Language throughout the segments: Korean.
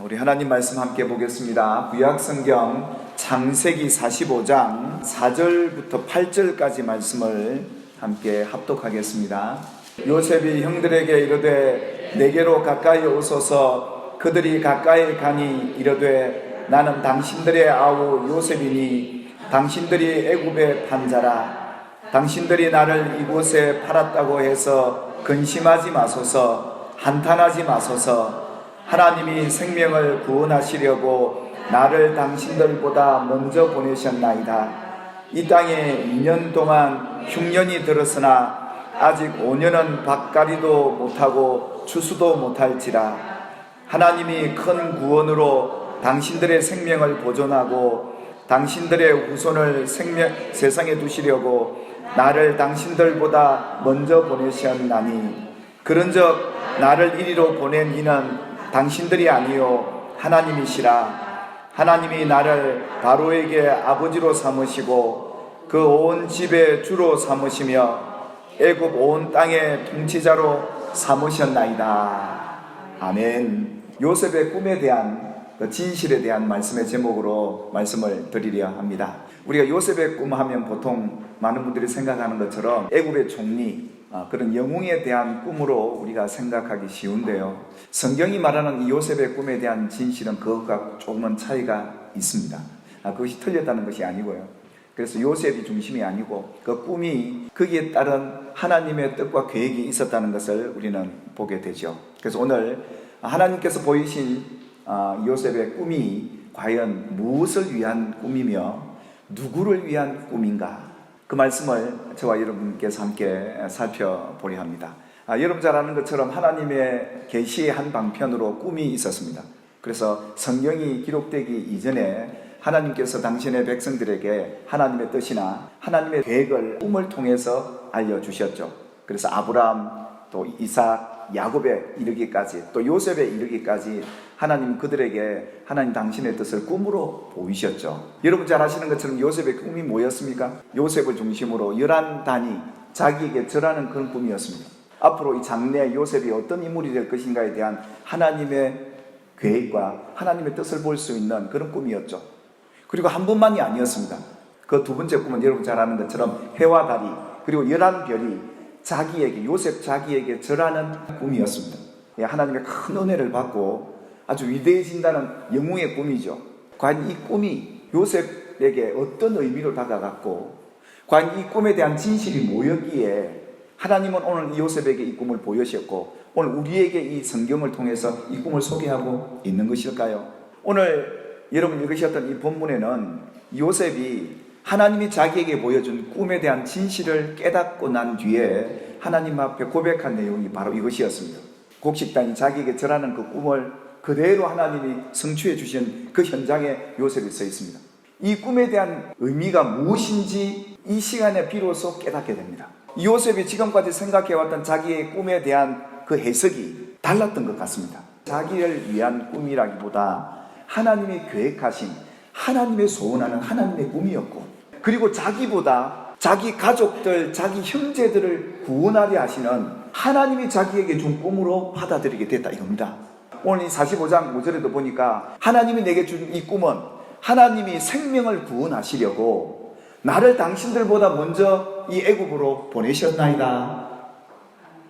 우리 하나님 말씀 함께 보겠습니다. 구약성경 창세기 45장 4절부터 8절까지 말씀을 함께 합독하겠습니다. 요셉이 형들에게 이르되 내게로 가까이 오소서. 그들이 가까이 가니 이르되 나는 당신들의 아우 요셉이니 당신들이 애굽의 판자라. 당신들이 나를 이곳에 팔았다고 해서 근심하지 마소서. 한탄하지 마소서. 하나님이 생명을 구원하시려고 나를 당신들보다 먼저 보내셨나이다. 이 땅에 2년 동안 흉년이 들었으나 아직 5년은 밭가리도 못하고 추수도 못할지라. 하나님이 큰 구원으로 당신들의 생명을 보존하고 당신들의 후손을 세상에 두시려고 나를 당신들보다 먼저 보내셨나니 그런즉 나를 이리로 보낸 이는 당신들이 아니요 하나님이시라. 하나님이 나를 바로에게 아버지로 삼으시고 그 온 집의 주로 삼으시며 애굽 온 땅의 통치자로 삼으셨나이다. 아멘. 요셉의 꿈에 대한 진실에 대한 말씀의 제목으로 말씀을 드리려 합니다. 우리가 요셉의 꿈 하면 보통 많은 분들이 생각하는 것처럼 애굽의 총리, 그런 영웅에 대한 꿈으로 우리가 생각하기 쉬운데요, 성경이 말하는 이 요셉의 꿈에 대한 진실은 그것과 조금은 차이가 있습니다. 그것이 틀렸다는 것이 아니고요, 그래서 요셉이 중심이 아니고 그 꿈이 거기에 따른 하나님의 뜻과 계획이 있었다는 것을 우리는 보게 되죠. 그래서 오늘 하나님께서 보이신 요셉의 꿈이 과연 무엇을 위한 꿈이며 누구를 위한 꿈인가, 그 말씀을 저와 여러분께서 함께 살펴보려 합니다. 여러분 잘 아는 것처럼 하나님의 계시의 한 방편으로 꿈이 있었습니다. 그래서 성경이 기록되기 이전에 하나님께서 당신의 백성들에게 하나님의 뜻이나 하나님의 계획을 꿈을 통해서 알려주셨죠. 그래서 아브라함, 또 이삭, 야곱에 이르기까지, 또 요셉에 이르기까지 하나님 그들에게 하나님 당신의 뜻을 꿈으로 보이셨죠. 여러분 잘 아시는 것처럼 요셉의 꿈이 뭐였습니까? 요셉을 중심으로 11단이 자기에게 절하는 그런 꿈이었습니다. 앞으로 이 장래 요셉이 어떤 인물이 될 것인가에 대한 하나님의 계획과 하나님의 뜻을 볼 수 있는 그런 꿈이었죠. 그리고 한 번만이 아니었습니다. 그 두 번째 꿈은 여러분 잘 아는 것처럼 해와 달이 그리고 11별이 자기에게, 요셉 자기에게 절하는 꿈이었습니다. 하나님의 큰 은혜를 받고 아주 위대해진다는 영웅의 꿈이죠. 과연 이 꿈이 요셉에게 어떤 의미로 다가갔고, 과연 이 꿈에 대한 진실이 뭐였기에 하나님은 오늘 요셉에게 이 꿈을 보여주셨고 오늘 우리에게 이 성경을 통해서 이 꿈을 소개하고 있는 것일까요? 오늘 여러분 읽으셨던 이 본문에는 요셉이 하나님이 자기에게 보여준 꿈에 대한 진실을 깨닫고 난 뒤에 하나님 앞에 고백한 내용이 바로 이것이었습니다. 곡식단이 자기에게 절하는 그 꿈을 그대로 하나님이 성취해 주신 그 현장에 요셉이 서 있습니다. 이 꿈에 대한 의미가 무엇인지 이 시간에 비로소 깨닫게 됩니다. 요셉이 지금까지 생각해왔던 자기의 꿈에 대한 그 해석이 달랐던 것 같습니다. 자기를 위한 꿈이라기보다 하나님이 계획하신, 하나님의 소원하는 하나님의 꿈이었고, 그리고 자기보다 자기 가족들, 자기 형제들을 구원하려 하시는 하나님이 자기에게 준 꿈으로 받아들이게 됐다 이겁니다. 오늘 이 45장 5절에도 보니까 하나님이 내게 준 이 꿈은 하나님이 생명을 구원하시려고 나를 당신들보다 먼저 이 애굽으로 보내셨나이다.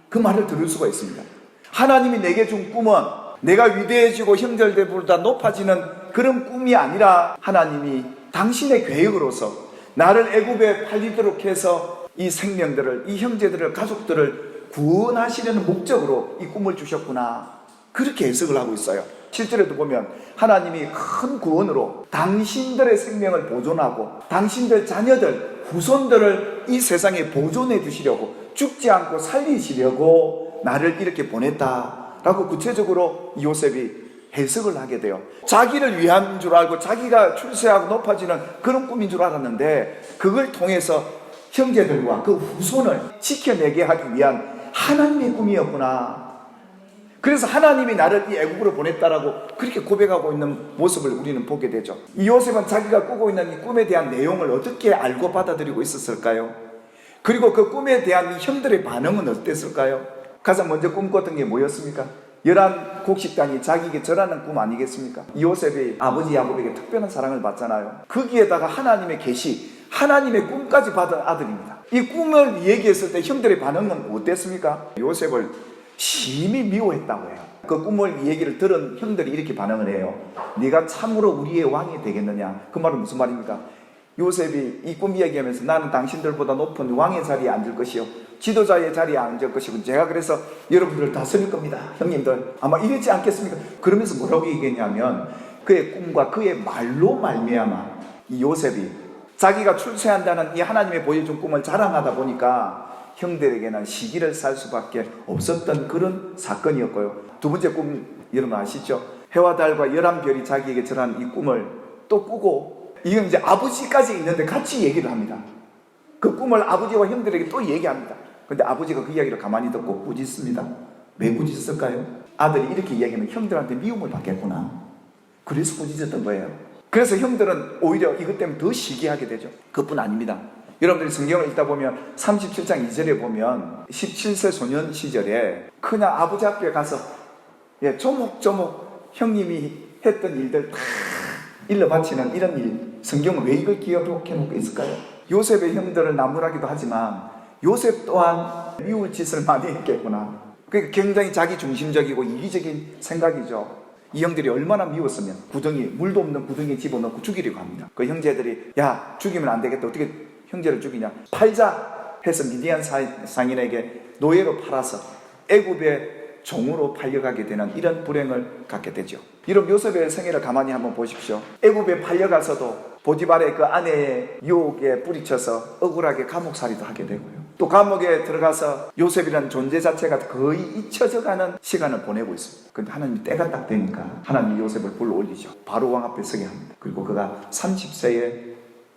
그 말을 들을 수가 있습니다. 하나님이 내게 준 꿈은 내가 위대해지고 형제들보다 높아지는 그런 꿈이 아니라 하나님이 당신의 계획으로서 나를 애굽에 팔리도록 해서 이 생명들을, 이 형제들을, 가족들을 구원하시려는 목적으로 이 꿈을 주셨구나, 그렇게 해석을 하고 있어요. 실제로도 보면 하나님이 큰 구원으로 당신들의 생명을 보존하고 당신들 자녀들, 후손들을 이 세상에 보존해 주시려고, 죽지 않고 살리시려고 나를 이렇게 보냈다라고 구체적으로 요셉이 해석을 하게 돼요. 자기를 위한 줄 알고 자기가 출세하고 높아지는 그런 꿈인 줄 알았는데 그걸 통해서 형제들과 그 후손을 지켜내게 하기 위한 하나님의 꿈이었구나. 그래서 하나님이 나를 이 애굽으로 보냈다라고 그렇게 고백하고 있는 모습을 우리는 보게 되죠. 이 요셉은 자기가 꾸고 있는 이 꿈에 대한 내용을 어떻게 알고 받아들이고 있었을까요? 그리고 그 꿈에 대한 이 형들의 반응은 어땠을까요? 가장 먼저 꿈꿨던 게 뭐였습니까? 열한 곡식단이 자기에게 절하는 꿈 아니겠습니까? 요셉이 아버지 야곱에게 특별한 사랑을 받잖아요. 거기에다가 하나님의 계시, 하나님의 꿈까지 받은 아들입니다. 이 꿈을 얘기했을 때 형들의 반응은 어땠습니까? 요셉을 심히 미워했다고 해요. 그 꿈을 얘기를 들은 형들이 이렇게 반응을 해요. 네가 참으로 우리의 왕이 되겠느냐? 그 말은 무슨 말입니까? 요셉이 이 꿈 이야기하면서 나는 당신들보다 높은 왕의 자리에 앉을 것이요 지도자의 자리에 앉을 것이고 제가 그래서 여러분들을 다스릴 겁니다. 형님들 아마 이랬지 않겠습니까? 그러면서 뭐라고 얘기했냐면 그의 꿈과 그의 말로 말미암아 이 요셉이 자기가 출세한다는 이 하나님의 보여준 꿈을 자랑하다 보니까 형들에게는 시기를 살 수밖에 없었던 그런 사건이었고요. 두 번째 꿈 여러분 아시죠? 해와 달과 11별이 자기에게 절한 이 꿈을 또 꾸고 이건 이제 아버지까지 있는데 같이 얘기를 합니다. 그 꿈을 아버지와 형들에게 또 얘기합니다. 근데 아버지가 그 이야기를 가만히 듣고 꾸짖습니다. 왜 꾸짖었을까요? 아들이 이렇게 이야기하면 형들한테 미움을 받겠구나. 그래서 꾸짖었던 거예요. 그래서 형들은 오히려 이것 때문에 더 시기하게 되죠. 그뿐 아닙니다. 여러분들이 성경을 읽다 보면 37장 2절에 보면 17세 소년 시절에 그냥 아버지 앞에 가서 조목조목 형님이 했던 일들 다 일러 바치는 이런 일, 성경은 왜 이걸 기억해 놓고 있을까요? 요셉의 형들을 나무라기도 하지만 요셉 또한 미울 짓을 많이 했겠구나. 그러니까 굉장히 자기중심적이고 이기적인 생각이죠. 이 형들이 얼마나 미웠으면 구덩이, 물도 없는 구덩이에 집어넣고 죽이려고 합니다. 그 형제들이 야 죽이면 안 되겠다. 어떻게 형제를 죽이냐? 팔자 해서 미디안 상인에게 노예로 팔아서 애굽의 종으로 팔려가게 되는 이런 불행을 갖게 되죠. 이런 요셉의 생애를 가만히 한번 보십시오. 애굽에 팔려가서도 보디발의 그 아내의 유혹에 뿌리쳐서 억울하게 감옥살이도 하게 되고요. 또 감옥에 들어가서 요셉이라는 존재 자체가 거의 잊혀져가는 시간을 보내고 있습니다. 그런데 하나님이 때가 딱 되니까 하나님이 요셉을 불러 올리죠. 바로 왕 앞에 서게 합니다. 그리고 그가 30세에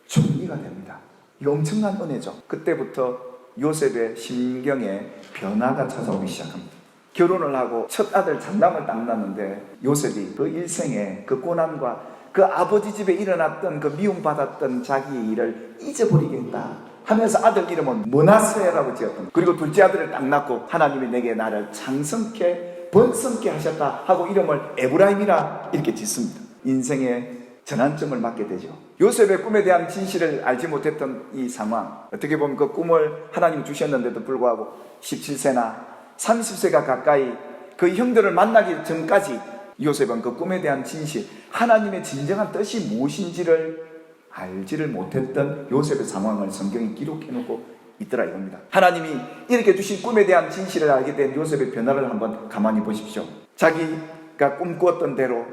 총리가 됩니다. 이 엄청난 은혜죠. 그때부터 요셉의 심경에 변화가 찾아오기 시작합니다. 결혼을 하고 첫 아들 장남을 딱 낳는데 요셉이 그 일생에 그 고난과 그 아버지 집에 일어났던 그 미움받았던 자기의 일을 잊어버리겠다 하면서 아들 이름은 므낫세라고 지었던, 그리고 둘째 아들을 딱 낳고 하나님이 내게 나를 장성케 번성케 하셨다 하고 이름을 에브라임이라 이렇게 짓습니다. 인생의 전환점을 맞게 되죠. 요셉의 꿈에 대한 진실을 알지 못했던 이 상황, 어떻게 보면 그 꿈을 하나님이 주셨는데도 불구하고 17세나 30세가 가까이 그 형들을 만나기 전까지 요셉은 그 꿈에 대한 진실, 하나님의 진정한 뜻이 무엇인지를 알지를 못했던 요셉의 상황을 성경이 기록해 놓고 있더라 이겁니다. 하나님이 이렇게 주신 꿈에 대한 진실을 알게 된 요셉의 변화를 한번 가만히 보십시오. 자기가 꿈꾸었던 대로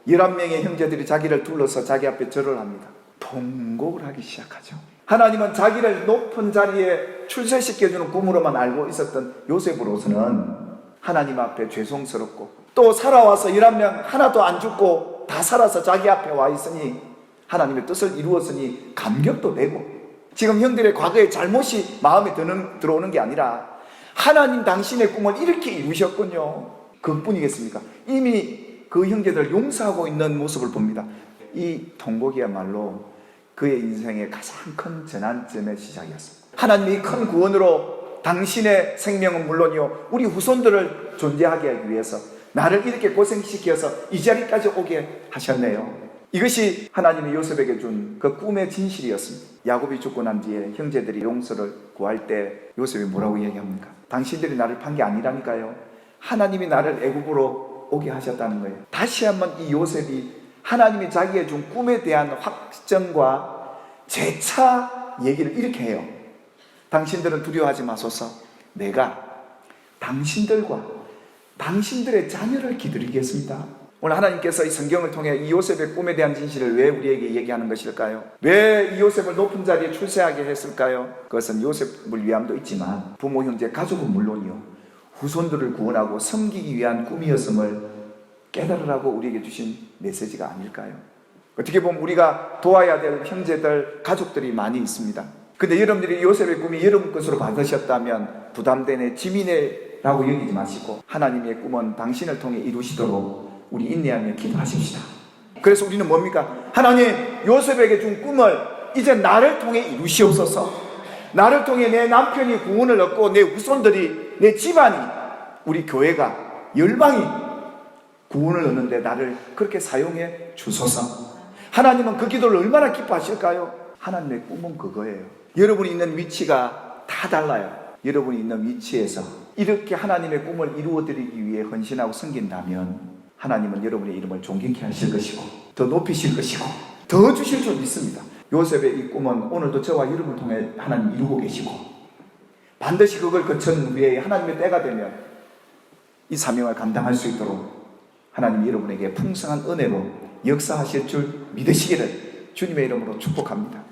11명의 형제들이 자기를 둘러서 자기 앞에 절을 합니다. 통곡을 하기 시작하죠. 하나님은 자기를 높은 자리에 출세시켜주는 꿈으로만 알고 있었던 요셉으로서는 하나님 앞에 죄송스럽고, 또 살아와서 11명 하나도 안 죽고 다 살아서 자기 앞에 와 있으니 하나님의 뜻을 이루었으니 감격도 되고, 지금 형들의 과거의 잘못이 마음에 들어오는 게 아니라 하나님 당신의 꿈을 이렇게 이루셨군요. 그뿐이겠습니까? 이미 그 형제들 용서하고 있는 모습을 봅니다. 이 통곡이야말로 그의 인생의 가장 큰 전환점의 시작이었습니다. 하나님이 큰 구원으로 당신의 생명은 물론이요 우리 후손들을 존재하게 하기 위해서 나를 이렇게 고생시켜서 이 자리까지 오게 하셨네요. 이것이 하나님이 요셉에게 준 그 꿈의 진실이었습니다. 야곱이 죽고 난 뒤에 형제들이 용서를 구할 때 요셉이 뭐라고 얘기합니까? 당신들이 나를 판 게 아니라니까요. 하나님이 나를 애굽으로 오게 하셨다는 거예요. 다시 한번 이 요셉이 하나님이 자기의 준 꿈에 대한 확정과 재차 얘기를 이렇게 해요. 당신들은 두려워하지 마소서. 내가 당신들과 당신들의 자녀를 기다리겠습니다. 오늘 하나님께서 이 성경을 통해 이 요셉의 꿈에 대한 진실을 왜 우리에게 얘기하는 것일까요? 왜 이 요셉을 높은 자리에 출세하게 했을까요? 그것은 요셉을 위함도 있지만 부모, 형제, 가족은 물론이요 후손들을 구원하고 섬기기 위한 꿈이었음을 깨달으라고 우리에게 주신 메시지가 아닐까요? 어떻게 보면 우리가 도와야 될 형제들, 가족들이 많이 있습니다. 근데 여러분들이 요셉의 꿈이 여러분 것으로 받으셨다면 부담되네, 지미네라고 여기지 마시고 하나님의 꿈은 당신을 통해 이루시도록 우리 인내하며 기도하십시다. 그래서 우리는 뭡니까? 하나님, 요셉에게 준 꿈을 이제 나를 통해 이루시옵소서. 나를 통해 내 남편이 구원을 얻고 내 후손들이, 내 집안이, 우리 교회가, 열방이 구원을 얻는데 나를 그렇게 사용해 주소서. 하나님은 그 기도를 얼마나 기뻐하실까요? 하나님의 꿈은 그거예요. 여러분이 있는 위치가 다 달라요. 여러분이 있는 위치에서 이렇게 하나님의 꿈을 이루어드리기 위해 헌신하고 섬긴다면 하나님은 여러분의 이름을 존귀케 하실 것이고 더 높이실 것이고 더 주실 줄 믿습니다. 요셉의 이 꿈은 오늘도 저와 여러분을 통해 하나님 이루고 계시고 반드시 그걸 거친 후에 하나님의 때가 되면 이 사명을 감당할 수 있도록 하나님 여러분에게 풍성한 은혜로 역사하실 줄 믿으시기를 주님의 이름으로 축복합니다.